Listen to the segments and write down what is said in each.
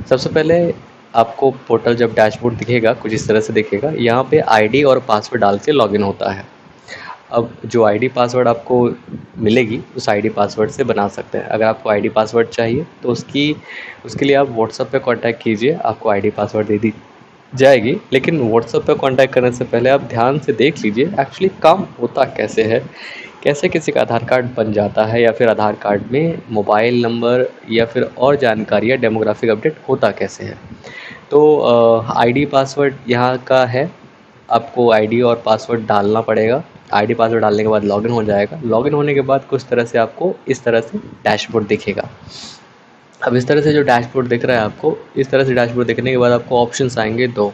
सबसे पहले आपको पोर्टल जब डैशबोर्ड दिखेगा कुछ इस तरह से दिखेगा। यहाँ पे आईडी और पासवर्ड डाल के लॉगिन होता है। अब जो आईडी पासवर्ड आपको मिलेगी उस आईडी पासवर्ड से बना सकते हैं। अगर आपको आईडी पासवर्ड चाहिए तो उसके लिए आप व्हाट्सएप पे कांटेक्ट कीजिए, आपको आईडी पासवर्ड दे दी जाएगी। लेकिन व्हाट्सएप पे कांटेक्ट करने से पहले आप ध्यान से देख लीजिए एक्चुअली काम होता कैसे है, कैसे किसी का आधार कार्ड बन जाता है, या फिर आधार कार्ड में मोबाइल नंबर या फिर और जानकारी या डेमोग्राफिक अपडेट होता कैसे है। तो आईडी पासवर्ड यहाँ का है, आपको आईडी और पासवर्ड डालना पड़ेगा। आईडी पासवर्ड डालने के बाद लॉगिन हो जाएगा। लॉगिन होने के बाद कुछ तरह से आपको इस तरह से डैशबोर्ड दिखेगा। अब इस तरह से जो डैशबोर्ड दिख रहा है आपको, इस तरह से डैशबोर्ड दिखने के बाद आपको ऑप्शंस आएंगे दो,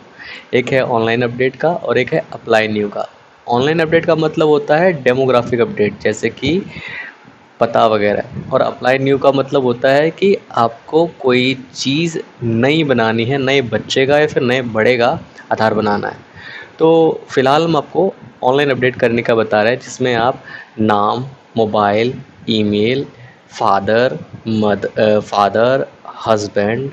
एक है ऑनलाइन अपडेट का और एक है अप्लाई न्यू का। ऑनलाइन अपडेट का मतलब होता है डेमोग्राफिक अपडेट जैसे कि पता वगैरह, और अप्लाई न्यू का मतलब होता है कि आपको कोई चीज़ नई बनानी है, नए बच्चे का या फिर नए बड़े का आधार बनाना है। तो फ़िलहाल हम आपको ऑनलाइन अपडेट करने का बता रहे हैं, जिसमें आप नाम, mobile, email, father, husband,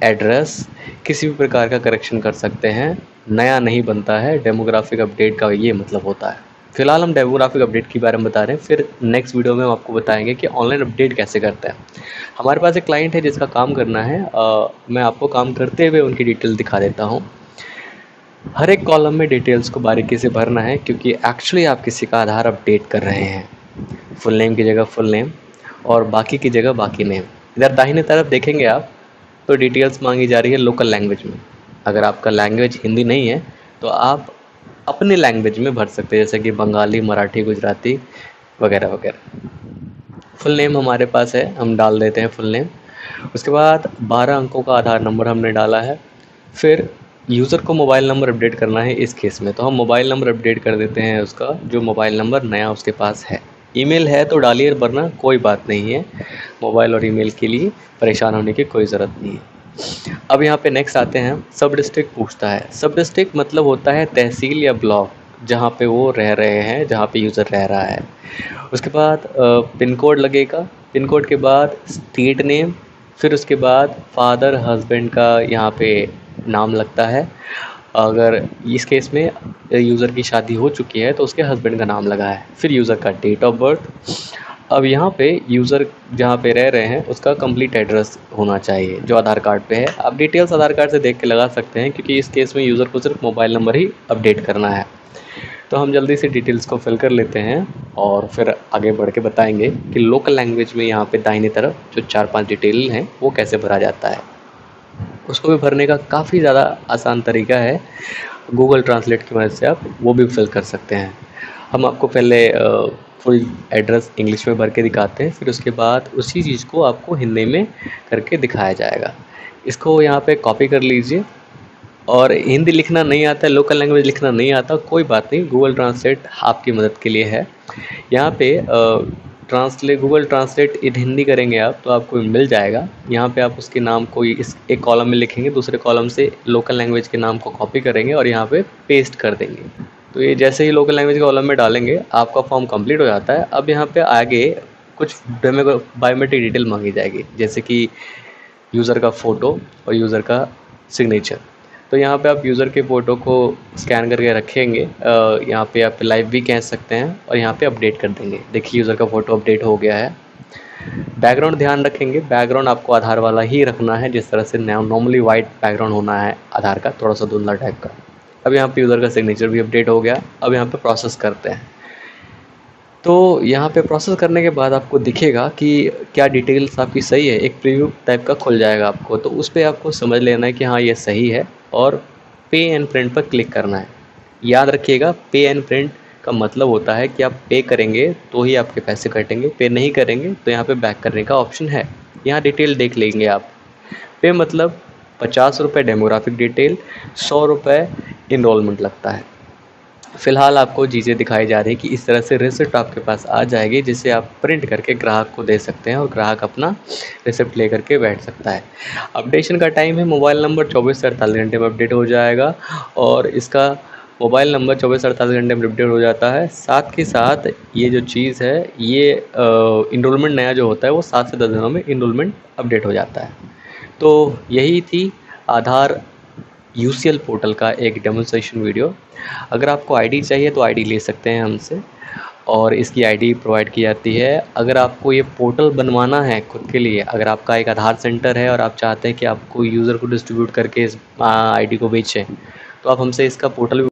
address, किसी भी प्रकार का करेक्शन कर सकते हैं। नया नहीं बनता है। डेमोग्राफिक अपडेट का ये मतलब होता है। फ़िलहाल हम डेमोग्राफिक अपडेट के बारे में बता रहे हैं, फिर नेक्स्ट वीडियो में हम आपको बताएंगे कि ऑनलाइन अपडेट कैसे करते हैं। हमारे पास एक क्लाइंट है जिसका काम करना है, मैं आपको काम करते हुए उनकी डिटेल दिखा देता हूँ। हर एक कॉलम में डिटेल्स को बारीकी से भरना है, क्योंकि एक्चुअली आप किसी का आधार अपडेट कर रहे हैं। फुल नेम की जगह फुल नेम और बाकी की जगह बाकी नेम। इधर दाहिने तरफ देखेंगे आप तो डिटेल्स मांगी जा रही है लोकल लैंग्वेज में। अगर आपका लैंग्वेज हिंदी नहीं है तो आप अपने लैंग्वेज में भर सकते हैं, जैसे कि बंगाली, मराठी, गुजराती वगैरह वगैरह। फुल नेम हमारे पास है, हम डाल देते हैं फुल नेम। उसके बाद 12 अंकों का आधार नंबर हमने डाला है। फिर यूज़र को मोबाइल नंबर अपडेट करना है इस केस में, तो हम मोबाइल नंबर अपडेट कर देते हैं उसका, जो मोबाइल नंबर नया उसके पास है। ईमेल है तो डालिए, वरना कोई बात नहीं है। मोबाइल और ईमेल के लिए परेशान होने की कोई ज़रूरत नहीं है। अब यहाँ पे नेक्स्ट आते हैं, सब डिस्ट्रिक्ट पूछता है। सब डिस्ट्रिक्ट मतलब होता है तहसील या ब्लॉक, जहाँ पे वो रह रहे हैं, जहाँ पे यूज़र रह रहा है। उसके बाद पिन कोड लगेगा। पिन कोड के बाद स्टेट नेम, फिर उसके बाद फादर हस्बैंड का यहाँ पे नाम लगता है। अगर इस केस में यूज़र की शादी हो चुकी है तो उसके हस्बैंड का नाम लगा है। फिर यूज़र का डेट ऑफ बर्थ। अब यहाँ पे यूज़र जहाँ पे रह रहे हैं उसका कंप्लीट एड्रेस होना चाहिए जो आधार कार्ड पे है। आप डिटेल्स आधार कार्ड से देख के लगा सकते हैं, क्योंकि इस केस में यूज़र को सिर्फ मोबाइल नंबर ही अपडेट करना है। तो हम जल्दी से डिटेल्स को फिल कर लेते हैं और फिर आगे बढ़ के बताएंगे कि लोकल लैंग्वेज में यहाँ पे दाहिनी तरफ जो 4-5 डिटेल हैं वो कैसे भरा जाता है। उसको भी भरने का काफ़ी ज़्यादा आसान तरीका है, गूगल ट्रांसलेट की मदद से आप वो भी फिल कर सकते हैं। हम आपको पहले फुल एड्रेस इंग्लिश में भर के दिखाते हैं, फिर उसके बाद उसी चीज़ को आपको हिंदी में करके दिखाया जाएगा। इसको यहाँ पे कॉपी कर लीजिए। और हिंदी लिखना नहीं आता है, लोकल लैंग्वेज लिखना नहीं आता, कोई बात नहीं, गूगल ट्रांसलेट आपकी मदद के लिए है। यहाँ पे गूगल ट्रांसलेट इन हिंदी करेंगे आप तो आपको मिल जाएगा। यहाँ पे आप उसके नाम को इस एक कॉलम में लिखेंगे, दूसरे कॉलम से लोकल लैंग्वेज के नाम को कॉपी करेंगे और यहाँ पे पेस्ट कर देंगे। तो ये जैसे ही लोकल लैंग्वेज के कॉलम में डालेंगे आपका फॉर्म कंप्लीट हो जाता है। अब यहाँ पे आगे कुछ बायोमेट्रिक डिटेल मांगी जाएगी, जैसे कि यूज़र का फ़ोटो और यूज़र का सिग्नेचर। तो यहाँ पे आप यूज़र के फ़ोटो को स्कैन करके रखेंगे, यहाँ पे आप लाइव भी कह सकते हैं और यहाँ पे अपडेट कर देंगे। देखिए यूज़र का फ़ोटो अपडेट हो गया है। बैकग्राउंड ध्यान रखेंगे, बैकग्राउंड आपको आधार वाला ही रखना है, जिस तरह से नॉर्मली वाइट बैकग्राउंड होना है आधार का, थोड़ा सा धुंधला टाइप का। अब यहाँ पे यूज़र का सिग्नेचर भी अपडेट हो गया। अब यहाँ पे प्रोसेस करते हैं। तो यहाँ पे प्रोसेस करने के बाद आपको दिखेगा कि क्या डिटेल्स आपकी सही है, एक प्रीव्यू टाइप का खुल जाएगा आपको, तो उस पर आपको समझ लेना है कि हाँ ये सही है और पे एंड प्रिंट पर क्लिक करना है। याद रखिएगा, पे एंड प्रिंट का मतलब होता है कि आप पे करेंगे तो ही आपके पैसे कटेंगे, पे नहीं करेंगे तो यहाँ पे बैक करने का ऑप्शन है। यहाँ डिटेल देख लेंगे आप। पे मतलब 50 रुपये डेमोग्राफिक डिटेल, 100 रुपये इनरोलमेंट लगता है। फ़िलहाल आपको चीज़ें दिखाई जा रही है कि इस तरह से रिसिप्ट आपके पास आ जाएगी, जिसे आप प्रिंट करके ग्राहक को दे सकते हैं और ग्राहक अपना रिसिप्ट ले करके बैठ सकता है। अपडेशन का टाइम है, मोबाइल नंबर 24 से 48 घंटे में अपडेट हो जाएगा और इसका मोबाइल नंबर 24 से 48 घंटे में अपडेट हो जाता है। साथ के साथ ये जो चीज़ है, ये इनरोलमेंट नया जो होता है वो 7 से 10 दिनों में इनरोलमेंट अपडेट हो जाता है। तो यही थी आधार यूसीएल पोर्टल का एक डेमोन्स्ट्रेशन वीडियो। अगर आपको आईडी चाहिए तो आईडी ले सकते हैं हमसे, और इसकी आईडी प्रोवाइड की जाती है। अगर आपको ये पोर्टल बनवाना है खुद के लिए, अगर आपका एक आधार सेंटर है और आप चाहते हैं कि आपको यूज़र को डिस्ट्रीब्यूट करके इस आईडी को बेचें, तो आप हमसे इसका पोर्टल